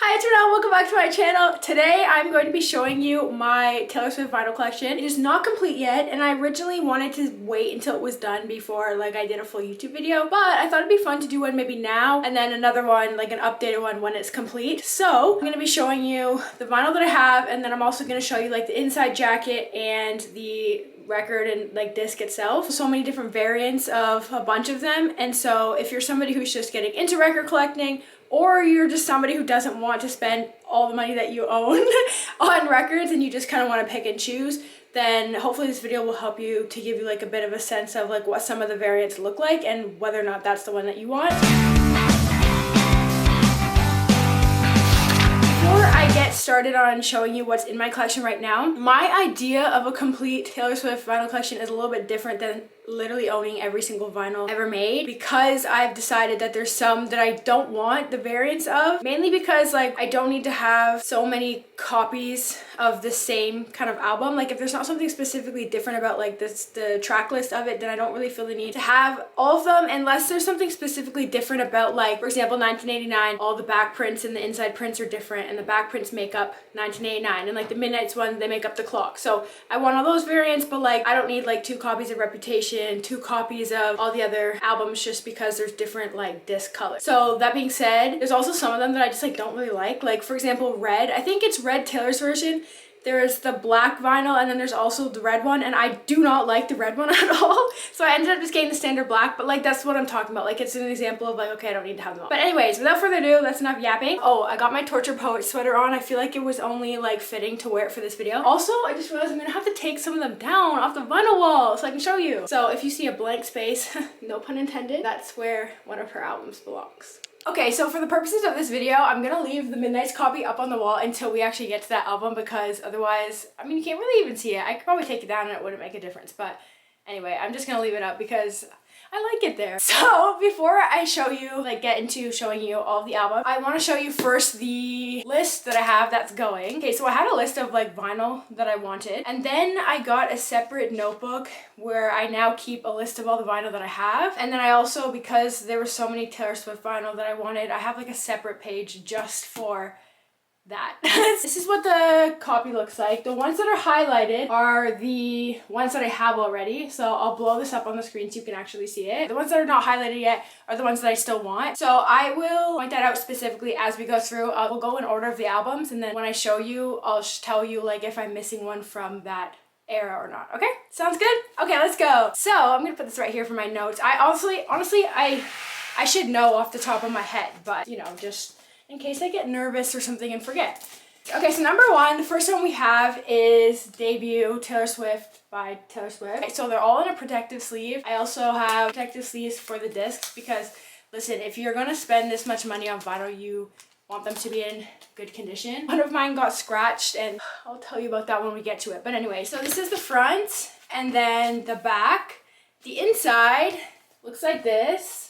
Hi, it's Marlowe. Welcome back to my channel. Today I'm going to be showing you my Taylor Swift vinyl collection. It is not complete yet, and I originally wanted to wait until it was done before I did a full YouTube video, but I thought it'd be fun to do one maybe now and then another one, like an updated one when it's complete. So I'm going to be showing you the vinyl that I have, and then I'm also going to show you like the inside jacket and the record and like disc itself. So many different variants of a bunch of them, and so if you're somebody who's just getting into record collecting, or you're just somebody who doesn't want to spend all the money that you own on records and you just kind of want to pick and choose, then hopefully this video will help you to give you like a bit of a sense of like what some of the variants look like and whether or not that's the one that you want. Before I get started on showing you what's in my collection right now, my idea of a complete Taylor Swift vinyl collection is a little bit different than literally owning every single vinyl ever made, because I've decided that there's some that I don't want the variants of, mainly because like I don't need to have so many copies of the same kind of album. Like if there's not something specifically different about like the track list of it, then I don't really feel the need to have all of them, unless there's something specifically different about, like for example 1989, all the back prints and the inside prints are different and the back prints make up 1989, and like the Midnight's one, they make up the clock. So I want all those variants, but like I don't need like 2 copies of Reputation, 2 copies of all the other albums, just because there's different like disc colors. So that being said, there's also some of them that I just like don't really like for example Red. I think it's Red Taylor's version. There's the black vinyl and then there's also the red one, and I do not like the red one at all. So I ended up just getting the standard black, but like that's what I'm talking about. Like it's an example of like, okay, I don't need to have them all. But anyways, without further ado, that's enough yapping. Oh, I got my Torture Poet sweater on. I feel like it was only like fitting to wear it for this video. Also, I just realized I'm gonna have to take some of them down off the vinyl wall so I can show you. So if you see a blank space, no pun intended, that's where one of her albums belongs. Okay, so for the purposes of this video, I'm gonna leave the Midnight's copy up on the wall until we actually get to that album, because otherwise, I mean, you can't really even see it. I could probably take it down and it wouldn't make a difference, but anyway, I'm just gonna leave it up because I like it there. So before I show you, like get into showing you all of the album, I want to show you first the list that I have that's going. Okay, so I had a list of like vinyl that I wanted, and then I got a separate notebook where I now keep a list of all the vinyl that I have. And then I also, because there were so many Taylor Swift vinyl that I wanted, I have like a separate page just for that. This is what the copy looks like. The ones that are highlighted are the ones that I have already, so I'll blow this up on the screen so you can actually see it. The ones that are not highlighted yet are the ones that I still want, so I will point that out specifically as we go through. We'll go in order of the albums, and then when I show you, I'll tell you like if I'm missing one from that era or not. Okay, sounds good? Okay, let's go. So I'm gonna put this right here for my notes. I honestly I should know off the top of my head, but you know, just in case I get nervous or something and forget. Okay, so number 1, the first one we have is Debut Taylor Swift by Taylor Swift. Okay, so they're all in a protective sleeve. I also have protective sleeves for the discs because, listen, if you're gonna spend this much money on vinyl, you want them to be in good condition. One of mine got scratched, and I'll tell you about that when we get to it. But anyway, so this is the front, and then the back. The inside looks like this.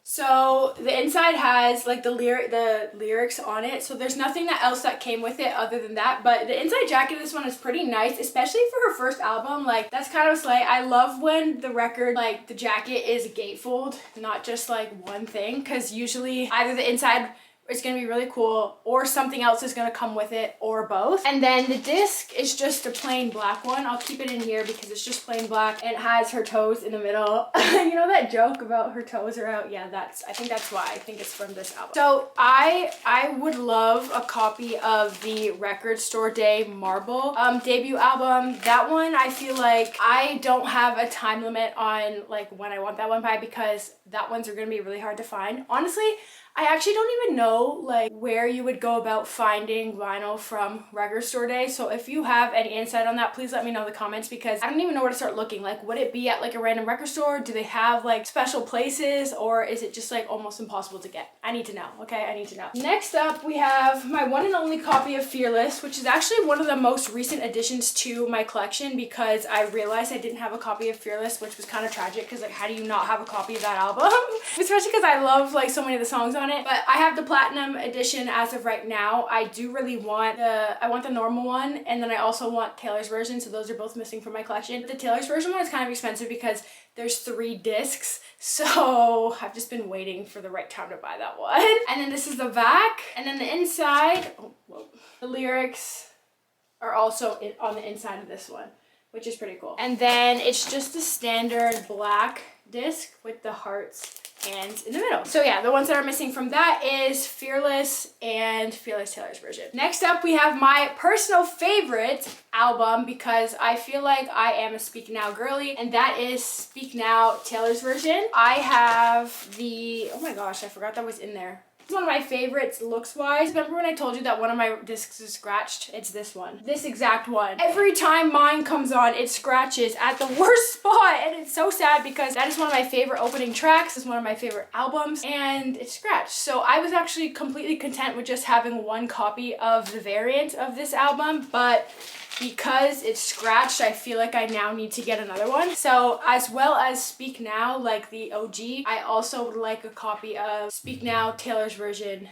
So the inside has like the lyrics on it, so there's nothing else that came with it other than that. But the inside jacket of this one is pretty nice, especially for her first album. Like that's kind of a slay. I love when the record, like the jacket is gatefold, not just like one thing, because usually either the inside is going to be really cool or something else is going to come with it, or both. And then the disc is just a plain black one. I'll keep it in here because it's just plain black, and it has her toes in the middle. You know that joke about her toes are out? Yeah, I think that's why. I think it's from this album. So I would love a copy of the Record Store Day Marble debut album. That one, I feel like I don't have a time limit on like when I want that one by, because that ones are going to be really hard to find. Honestly, I actually don't even know like where you would go about finding vinyl from Record Store Day. So if you have any insight on that, please let me know in the comments, because I don't even know where to start looking. Like, would it be at like a random record store? Do they have like special places, or is it just like almost impossible to get? I need to know, okay? I need to know. Next up, we have my one and only copy of Fearless, which is actually one of the most recent additions to my collection, because I realized I didn't have a copy of Fearless, which was kind of tragic, because like how do you not have a copy of that album? Especially because I love like so many of the songs on on it, but I have the platinum edition as of right now. I do really want the normal one, and then I also want Taylor's version, so those are both missing from my collection. The Taylor's version one is kind of expensive because there's 3 discs, so I've just been waiting for the right time to buy that one. And then this is the back, and then the inside, the lyrics are also on the inside of this one, which is pretty cool. And then it's just a standard black disc with the hearts and in the middle. So yeah, the ones that are missing from that is Fearless and Fearless Taylor's version. Next up, we have my personal favorite album because I feel like I am a Speak Now girly, and that is Speak Now Taylor's version. I have the, oh my gosh, I forgot that was in there. It's one of my favorites looks wise. Remember when I told you that one of my discs is scratched? It's this one. This exact one. Every time mine comes on, it scratches at the worst spot, and it's so sad because that is one of my favorite opening tracks. It's one of my favorite albums, and it's scratched. So I was actually completely content with just having one copy of the variant of this album, but because it's scratched, I feel like I now need to get another one. So as well as Speak Now, like the OG, I also would like a copy of Speak Now Taylor's version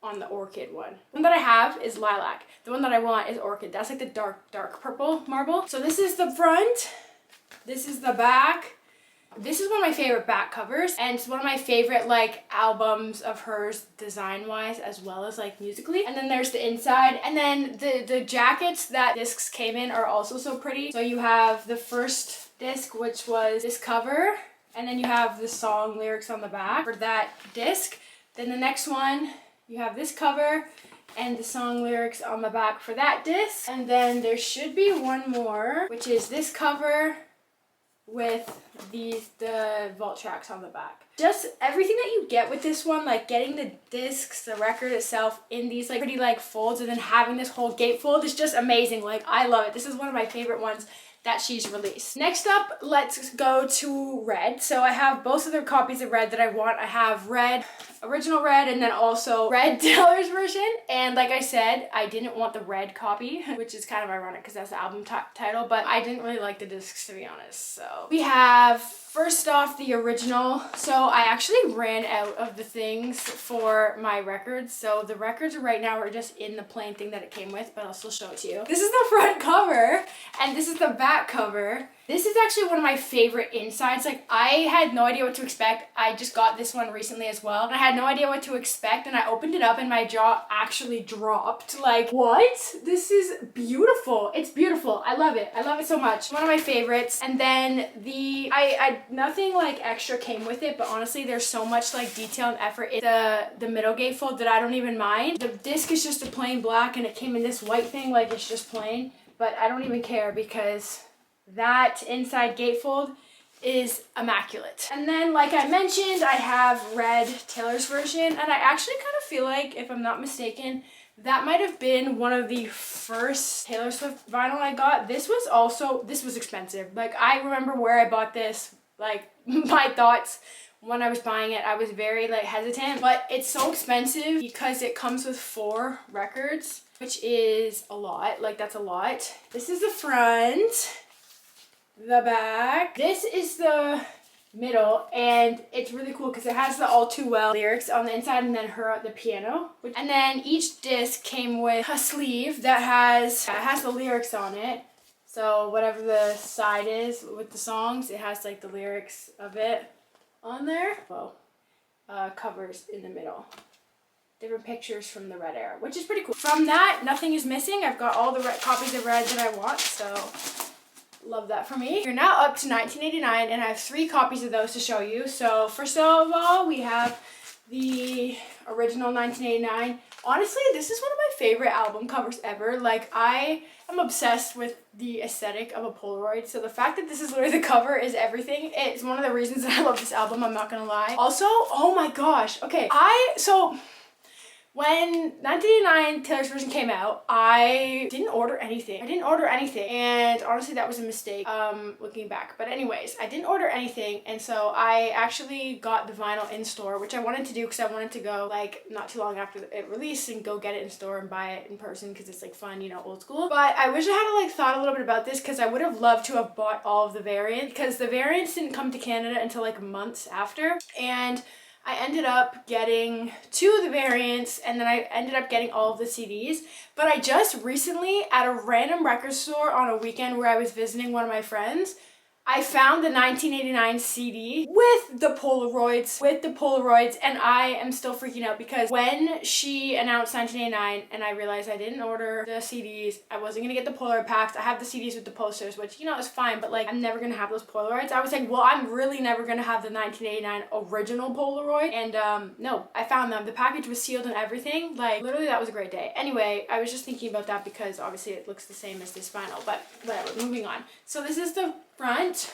on the Orchid one. The one that I have is Lilac. The one that I want is Orchid. That's like the dark purple marble. So this is the front. This is the back. This is one of my favorite back covers, and it's one of my favorite like albums of hers design wise as well as like musically. And then there's the inside, and then the jackets that discs came in are also so pretty. So you have the first disc, which was this cover, and then you have the song lyrics on the back for that disc. Then the next one, you have this cover and the song lyrics on the back for that disc. And then there should be one more, which is this cover with the vault tracks on the back. Just everything that you get with this one, like getting the discs, the record itself in these like pretty like folds, and then having this whole gatefold is just amazing. Like I love it. This is one of my favorite ones that she's released. Next up, let's go to Red. So I have both of the copies of Red that I want. I have Red, original Red, and then also Red Taylor's version. And like I said, I didn't want the Red copy, which is kind of ironic because that's the album title, but I didn't really like the discs, to be honest. So we have, first off, the original. So I actually ran out of the things for my records. So the records right now are just in the plain thing that it came with, but I'll still show it to you. This is the front cover, and this is the back cover. This is actually one of my favorite insides. Like I had no idea what to expect. I just got this one recently as well, and I had no idea what to expect, and I opened it up and my jaw actually dropped. Like, what? This is beautiful. It's beautiful. I love it. I love it so much. One of my favorites. And then nothing like extra came with it, but honestly there's so much like detail and effort in the middle gatefold that I don't even mind. The disc is just a plain black, and it came in this white thing, like it's just plain, but I don't even care because that inside gatefold is immaculate. And then, like I mentioned, I have Red Taylor's version, and I actually kind of feel like, if I'm not mistaken, that might have been one of the first Taylor Swift vinyl I got. This was expensive. Like I remember where I bought this, like my thoughts when I was buying it, I was very like hesitant, but it's so expensive because it comes with 4 records, which is a lot. Like that's a lot. This is the front. The back. This is the middle, and it's really cool because it has the All Too Well lyrics on the inside, and then her at the piano. And then each disc came with a sleeve that has the lyrics on it. So whatever the side is with the songs, it has like the lyrics of it on there. Well, covers in the middle. Different pictures from the Red era, which is pretty cool. From that, nothing is missing. I've got all the copies of Red that I want, so love that for me. You're now up to 1989, and I have 3 copies of those to show you. So first of all, we have the original 1989. Honestly, this is one of my favorite album covers ever. Like I am obsessed with the aesthetic of a Polaroid. So the fact that this is literally the cover is everything. It's one of the reasons that I love this album, I'm not gonna lie. Also, oh my gosh. Okay, when 1989 Taylor's version came out, I didn't order anything. And honestly, that was a mistake, looking back. But anyways, I didn't order anything, and so I actually got the vinyl in store, which I wanted to do because I wanted to go, like, not too long after it released and go get it in store and buy it in person because it's, like, fun, you know, old school. But I wish I had, like, thought a little bit about this because I would have loved to have bought all of the variants, because the variants didn't come to Canada until, like, months after. And I ended up getting 2 of the variants, and then I ended up getting all of the CDs. But I just recently, at a random record store on a weekend where I was visiting one of my friends, I found the 1989 CD with the Polaroids, and I am still freaking out because when she announced 1989 and I realized I didn't order the CDs, I wasn't gonna get the Polaroid packs. I have the CDs with the posters, which, you know, is fine, but like, I'm never gonna have those Polaroids. I was like, well, I'm really never gonna have the 1989 original Polaroid, and no, I found them. The package was sealed and everything. Like, literally, that was a great day. Anyway, I was just thinking about that because obviously it looks the same as this vinyl, but whatever, moving on. So this is the front,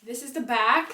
this is the back,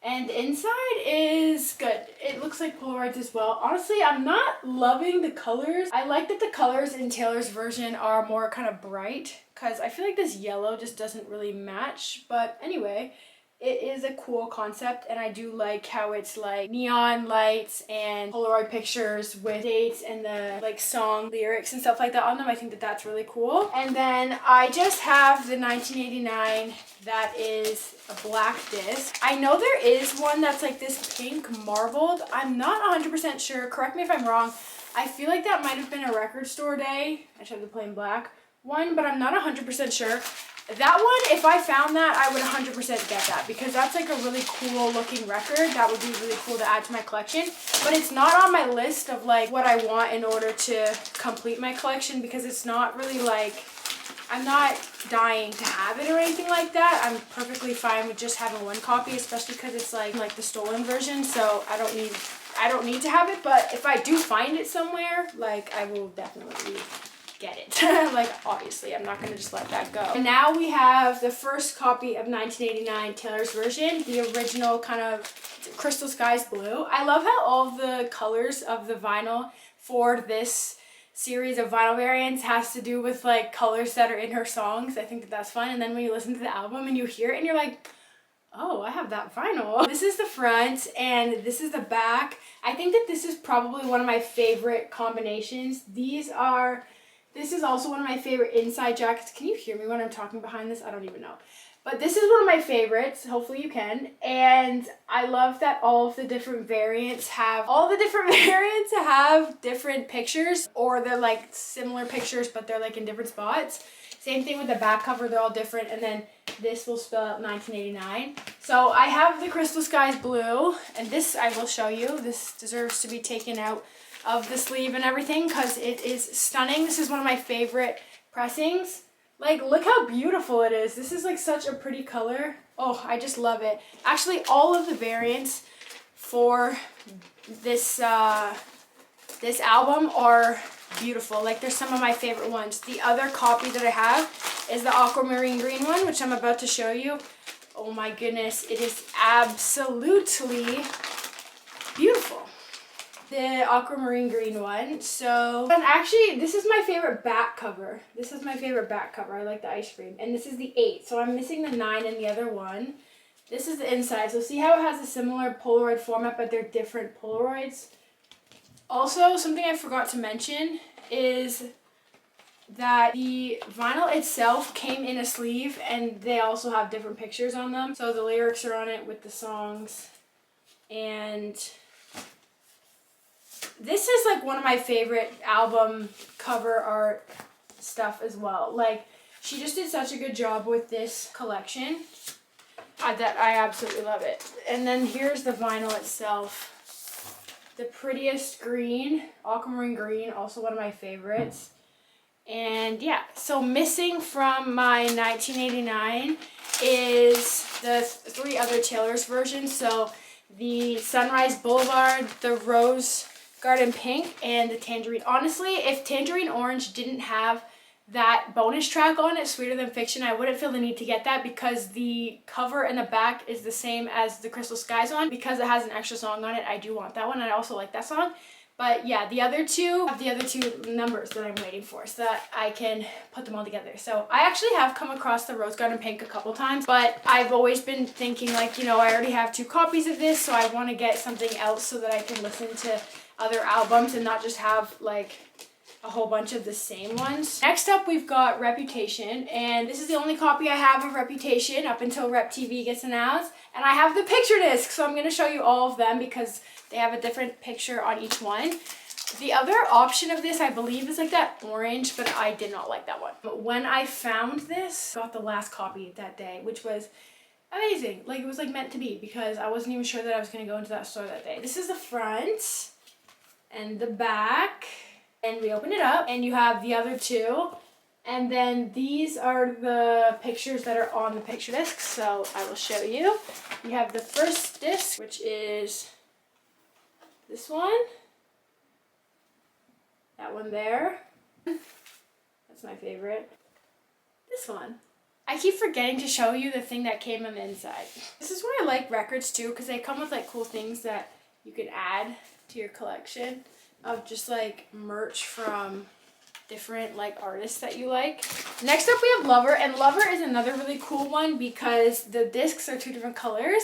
and inside is good. It looks like Polaroids as well. Honestly, I'm not loving the colors. I like that the colors in Taylor's version are more kind of bright because I feel like this yellow just doesn't really match. But anyway, it is a cool concept, and I do like how it's like neon lights and Polaroid pictures with dates and the like song lyrics and stuff like that on them. I think that that's really cool. And then I just have the 1989 that is a black disc. I know there is one that's like this pink marbled. I'm not 100% sure. Correct me if I'm wrong. I feel like that might have been a record store day. I should have the plain black one, but I'm not 100% sure. That one, if I found that, I would 100% get that because that's like a really cool looking record. That would be really cool to add to my collection. But it's not on my list of like what I want in order to complete my collection because it's not really like, I'm not dying to have it or anything like that. I'm perfectly fine with just having one copy, especially because it's like the stolen version. So I don't need to have it. But if I do find it somewhere, like I will definitely get it. Like, obviously, I'm not going to just let that go. And now we have the first copy of 1989 Taylor's version, the original kind of Crystal Skies blue. I love how all of the colors of the vinyl for this series of vinyl variants has to do with like colors that are in her songs. I think that that's fun. And then when you listen to the album and you hear it and you're like, oh, I have that vinyl. This is the front and this is the back. I think that this is probably one of my favorite combinations. This is also one of my favorite inside jackets. Can you hear me when I'm talking behind this? I don't even know. But this is one of my favorites. Hopefully you can. And I love that all of the different variants have different pictures, or they're like similar pictures, but they're like in different spots. Same thing with the back cover. They're all different. And then this will spell out 1989. So I have the Crystal Skies blue, and this I will show you. This deserves to be taken out of the sleeve and everything because it is stunning. This is one of my favorite pressings. Like, look how beautiful it is. This is like such a pretty color. Oh, I just love it. Actually, all of the variants for this this album are beautiful. Like, there's some of my favorite ones. The other copy that I have is the aquamarine green one, which I'm about to show you. Oh my goodness, it is absolutely beautiful. The aquamarine green one. So, and actually, this is my favorite back cover. I like the ice cream. And this is the 8. So I'm missing the 9 in the other one. This is the inside. So see how it has a similar Polaroid format, but they're different Polaroids. Also, something I forgot to mention is that the vinyl itself came in a sleeve, and they also have different pictures on them. So the lyrics are on it with the songs, and this is like one of my favorite album cover art stuff as well. Like, she just did such a good job with this collection that I absolutely love it. And then here's the vinyl itself. The prettiest green, aquamarine green, also one of my favorites. And yeah, so missing from my 1989 is the 3 other Taylor's versions. So the Sunrise Boulevard, the Rose Garden Pink, and the Tangerine. Honestly, if Tangerine Orange didn't have that bonus track on it, Sweeter Than Fiction, I wouldn't feel the need to get that because the cover and the back is the same as the Crystal Skies one. Because it has an extra song on it, I do want that one, and I also like that song. But yeah, the other two numbers that I'm waiting for so that I can put them all together. So I actually have come across the Rose Garden Pink a couple times, but I've always been thinking like, you know, I already have 2 copies of this, so I want to get something else so that I can listen to other albums and not just have like a whole bunch of the same ones. Next up, we've got Reputation, and this is the only copy I have of Reputation up until Rep TV gets announced. And I have the picture disc, so I'm going to show you all of them because They have a different picture on each one. The other option of this, I believe, is like that orange, but I did not like that one. But when I found this, I got the last copy that day, which was amazing. Like, it was like meant to be, because I wasn't even sure that I was going to go into that store that day. This is the front and the back, and we open it up and you have the other two, and then these are the pictures that are on the picture disc, so I will show you. You have the first disc, which is this one, that one there, that's my favorite, this one. I keep forgetting to show you the thing that came on the inside. This is why I like records too, because they come with like cool things that you could add to your collection of just like merch from different like artists that you like. Next up we have Lover, and Lover is another really cool one because the discs are two different colors.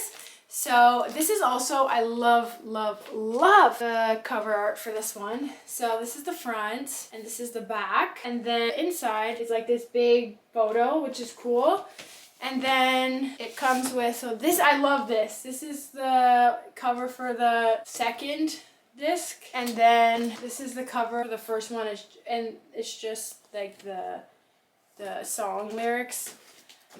So this is also, I love the cover art for this one. So this is the front and this is the back, and then inside is like this big photo, which is cool. And then it comes with, so this, I love this. This is the cover for the second disc, and then this is the cover for the first one, and it's just like the song lyrics.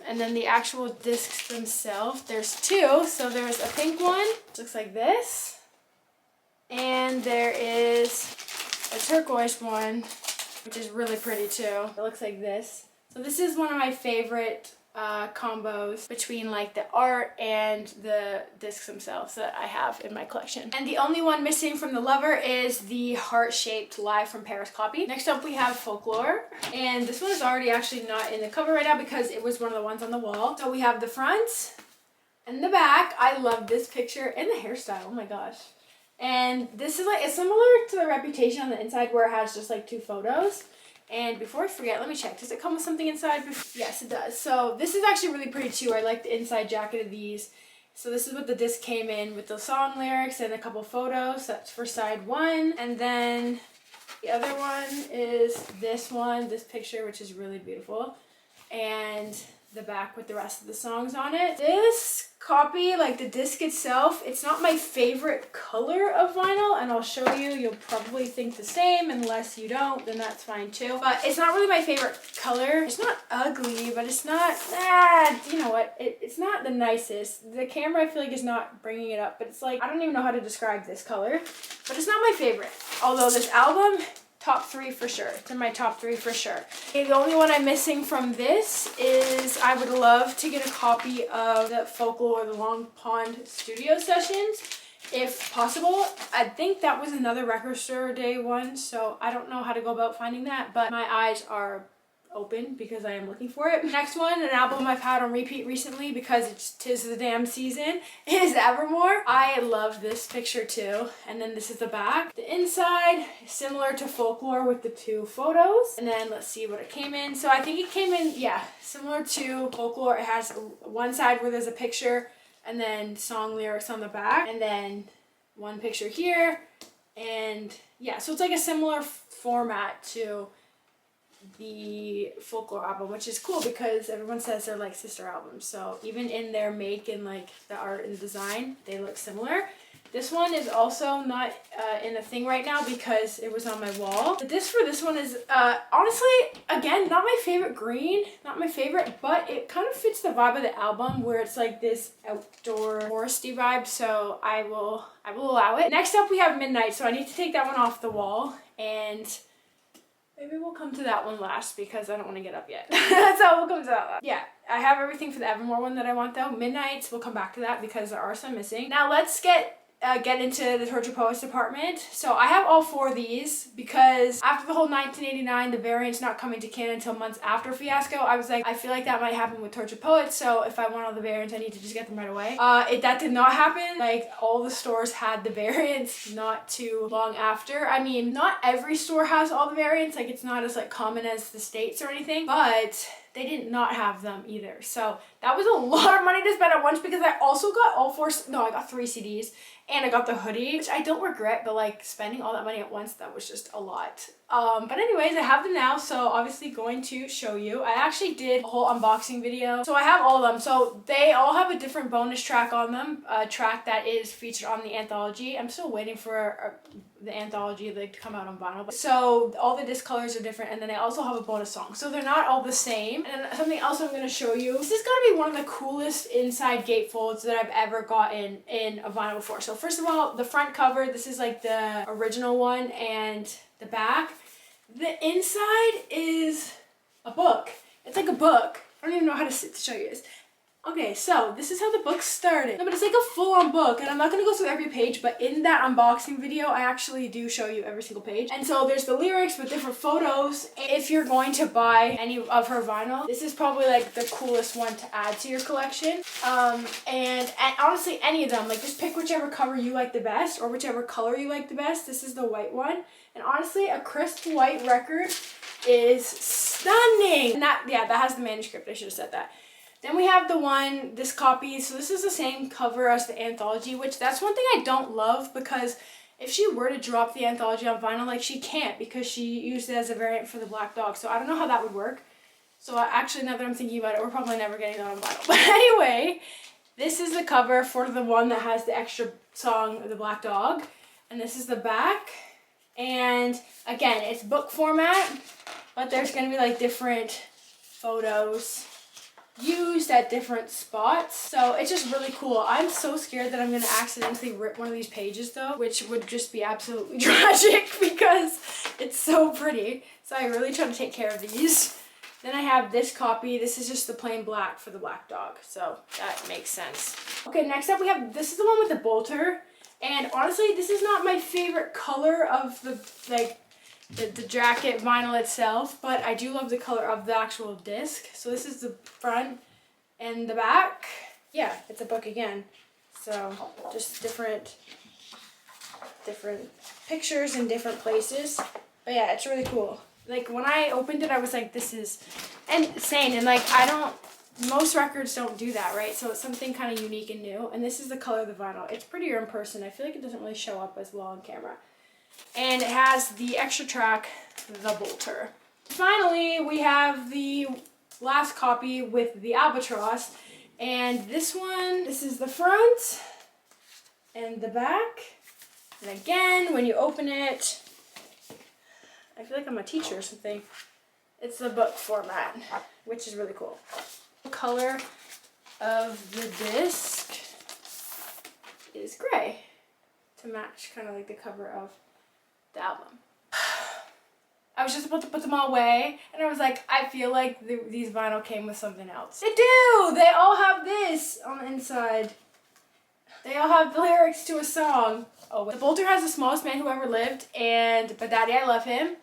And then the actual discs themselves, there's two. So there's a pink one, which looks like this, and there is a turquoise one, which is really pretty too. It looks like this. So this is one of my favorite combos between like the art and the discs themselves that I have in my collection. And the only one missing from the Lover is the heart-shaped Live from Paris copy. Next up we have Folklore, and this one is already actually not in the cover right now because it was one of the ones on the wall. So we have the front and the back. I love this picture and the hairstyle, oh my gosh. And this is like, it's similar to the Reputation on the inside where it has just like two photos. And before I forget, let me check. Does it come with something inside? Yes, it does. So this is actually really pretty too. I like the inside jacket of these. So this is what the disc came in with, the song lyrics and a couple photos. That's for side one. And then the other one is this one, this picture, which is really beautiful. And the back with the rest of the songs on it. This copy, like the disc itself, it's not my favorite color of vinyl, and I'll show you. You'll probably think the same. Unless you don't, then that's fine too. But it's not really my favorite color. It's not ugly, but it's not, you know what, it's not the nicest. The camera, I feel like, is not bringing it up, but it's like, I don't even know how to describe this color, but it's not my favorite. Although this album, top 3 for sure. It's in my top 3 for sure. Okay, the only one I'm missing from this is I would love to get a copy of the Folklore, the Long Pond studio sessions, if possible. I think that was another record store day one, so I don't know how to go about finding that, but my eyes are open because I am looking for it. Next one, an album I've had on repeat recently because it's 'tis the damn season, is Evermore. I love this picture too. And then this is the back. The inside is similar to Folklore with the two photos. And then let's see what it came in. So I think it came in, yeah, similar to Folklore. It has one side where there's a picture and then song lyrics on the back, and then one picture here. And yeah, so it's like a similar format to the Folklore album, which is cool because everyone says they're like sister albums. So even in their make and like the art and design, they look similar. This one is also not in a thing right now because it was on my wall. The disc for this one is honestly, again, not my favorite green, not my favorite, but it kind of fits the vibe of the album where it's like this outdoor foresty vibe, so I will allow it. Next up we have Midnight, so I need to take that one off the wall, and maybe we'll come to that one last because I don't want to get up yet. That's how we'll come to that last. Yeah, I have everything for the Evermore one that I want though. Midnights, we'll come back to that because there are some missing. Now let's get into the Tortured Poets department. So I have all 4 of these because after the whole 1989, the variants not coming to Canada until months after Fiasco, I was like, I feel like that might happen with Tortured Poets, so if I want all the variants, I need to just get them right away. That did not happen. Like, all the stores had the variants not too long after. I mean, not every store has all the variants, like it's not as like common as the States or anything, but they did not have them either. So that was a lot of money to spend at once because I also got I got 3 CDs and I got the hoodie, which I don't regret, but like spending all that money at once, that was just a lot. But anyways, I have them now, so obviously going to show you. I actually did a whole unboxing video, so I have all of them. So they all have a different bonus track on them, a track that is featured on the anthology. I'm still waiting for the anthology to come out on vinyl. So all the disc colors are different, and then they also have a bonus song. So they're not all the same. And something else I'm going to show you. This is going to be one of the coolest inside gatefolds that I've ever gotten in a vinyl before. So first of all, the front cover, this is like the original one, and the back. The inside is a book. It's like a book. I don't even know how to show you this. Okay, so this is how the book started. No, but it's like a full-on book, and I'm not going to go through every page, but in that unboxing video, I actually do show you every single page. And so there's the lyrics with different photos. If you're going to buy any of her vinyl, this is probably like the coolest one to add to your collection. And honestly, any of them, like just pick whichever cover you like the best or whichever color you like the best. This is the white one. And honestly, a crisp white record is stunning. And that has the manuscript. I should have said that. Then we have this copy. So this is the same cover as the anthology, which that's one thing I don't love, because if she were to drop the anthology on vinyl, like she can't, because she used it as a variant for the Black Dog. So I don't know how that would work. So actually, now that I'm thinking about it, we're probably never getting that on vinyl. But anyway, this is the cover for the one that has the extra song, The Black Dog. And this is the back. And again, it's book format, but there's going to be like different photos used at different spots. So it's just really cool. I'm so scared that I'm going to accidentally rip one of these pages though, which would just be absolutely tragic because it's so pretty. So I really try to take care of these. Then I have this copy. This is just the plain black for the Black Dog. So that makes sense. Okay, next up we have, this is the one with the bolter. And honestly, this is not my favorite color of the jacket vinyl itself, but I do love the color of the actual disc. So this is the front and the back. Yeah, it's a book again. So just different pictures in different places. But yeah, it's really cool. Like when I opened it, I was like, this is insane. And like most records don't do that, right? So it's something kind of unique and new. And this is the color of the vinyl. It's prettier in person. I feel like it doesn't really show up as well on camera. And it has the extra track, The Bolter. Finally, we have the last copy with the albatross. And this one, this is the front and the back. And again, when you open it, I feel like I'm a teacher or something. It's the book format, which is really cool. The color of the disc is gray to match kind of like the cover of the album. I was just about to put them all away, and I was like, I feel like these vinyl came with something else. They do! They all have this on the inside. They all have the lyrics to a song. Oh, the bolter has the smallest man who ever lived, and But Daddy, I Love Him.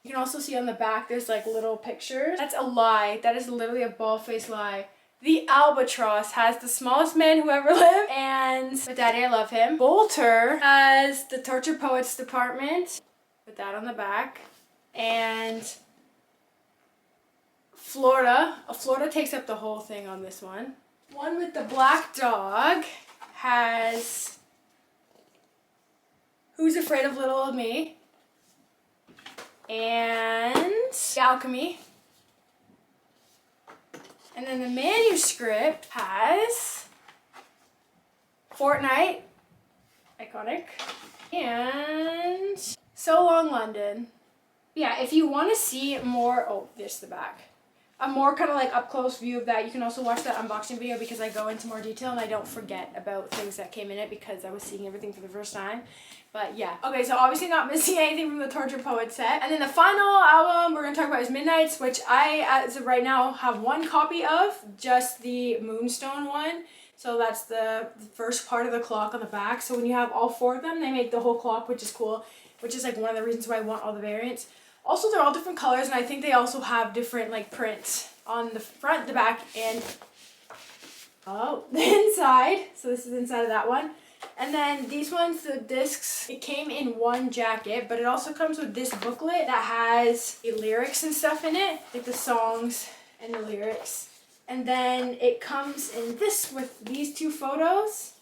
You can also see on the back, there's like little pictures. That's a lie. That is literally a bald-faced lie. The albatross has the smallest man who ever lived, and But Daddy, I Love Him. Bolter has the Tortured Poets Department, with that on the back, and Florida. Florida takes up the whole thing on this one. One with the Black Dog has Who's Afraid of Little Old Me, and The Alchemy. And then the manuscript has Fortnite, iconic, and So Long London. Yeah, if you want to see more, oh, there's the back. A more kind of like up close view of that, you can also watch that unboxing video because I go into more detail and I don't forget about things that came in it because I was seeing everything for the first time. But yeah. Okay, so obviously not missing anything from the Tortured Poet set. And then the final album we're going to talk about is Midnights, which I, as of right now, have one copy of, just the Moonstone one. So that's the first part of the clock on the back. So when you have all 4 of them, they make the whole clock, which is cool, which is like one of the reasons why I want all the variants. Also, they're all different colors, and I think they also have different like prints on the front, the back, and the inside. So this is inside of that one. And then these ones, the discs, it came in one jacket, but it also comes with this booklet that has the lyrics and stuff in it, like the songs and the lyrics. And then it comes in this with these two photos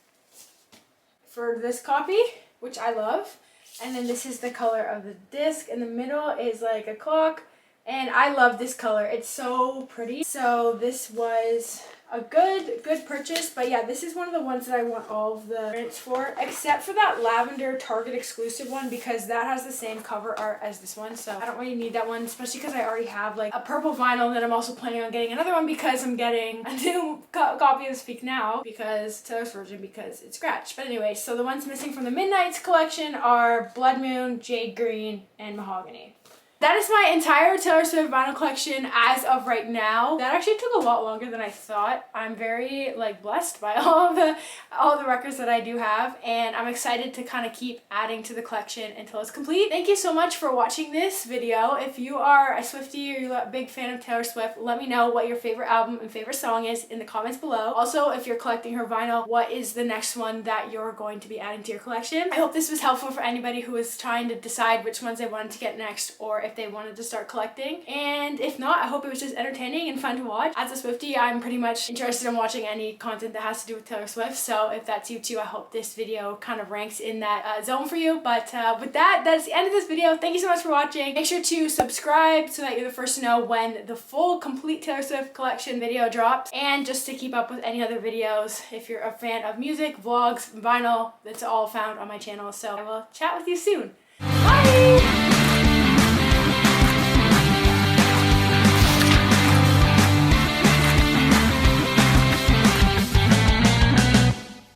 for this copy, which I love. And then this is the color of the disc. In the middle is like a clock. And I love this color. It's so pretty. So this was a good purchase. But yeah, this is one of the ones that I want all of the prints for, except for that lavender Target exclusive one, because that has the same cover art as this one. So I don't really need that one, especially because I already have like a purple vinyl, and then I'm also planning on getting another one because I'm getting a new copy of Speak Now, because Taylor's version, because it's scratched. But anyway, so the ones missing from the Midnights collection are Blood Moon, Jade Green, and Mahogany. That is my entire Taylor Swift vinyl collection as of right now. That actually took a lot longer than I thought. I'm very like blessed by all the records that I do have, and I'm excited to kind of keep adding to the collection until it's complete. Thank you so much for watching this video. If you are a Swiftie or you're a big fan of Taylor Swift, let me know what your favorite album and favorite song is in the comments below. Also, if you're collecting her vinyl, what is the next one that you're going to be adding to your collection? I hope this was helpful for anybody who is trying to decide which ones they wanted to get next, or if they wanted to start collecting. And if not, I hope it was just entertaining and fun to watch. As a Swiftie, I'm pretty much interested in watching any content that has to do with Taylor Swift, so if that's you too, I hope this video kind of ranks in that zone for you. But with that, that's the end of this video. Thank you so much for watching. Make sure to subscribe so that you're the first to know when the full complete Taylor Swift collection video drops, and just to keep up with any other videos. If you're a fan of music, vlogs, vinyl, that's all found on my channel. So I will chat with you soon. Bye!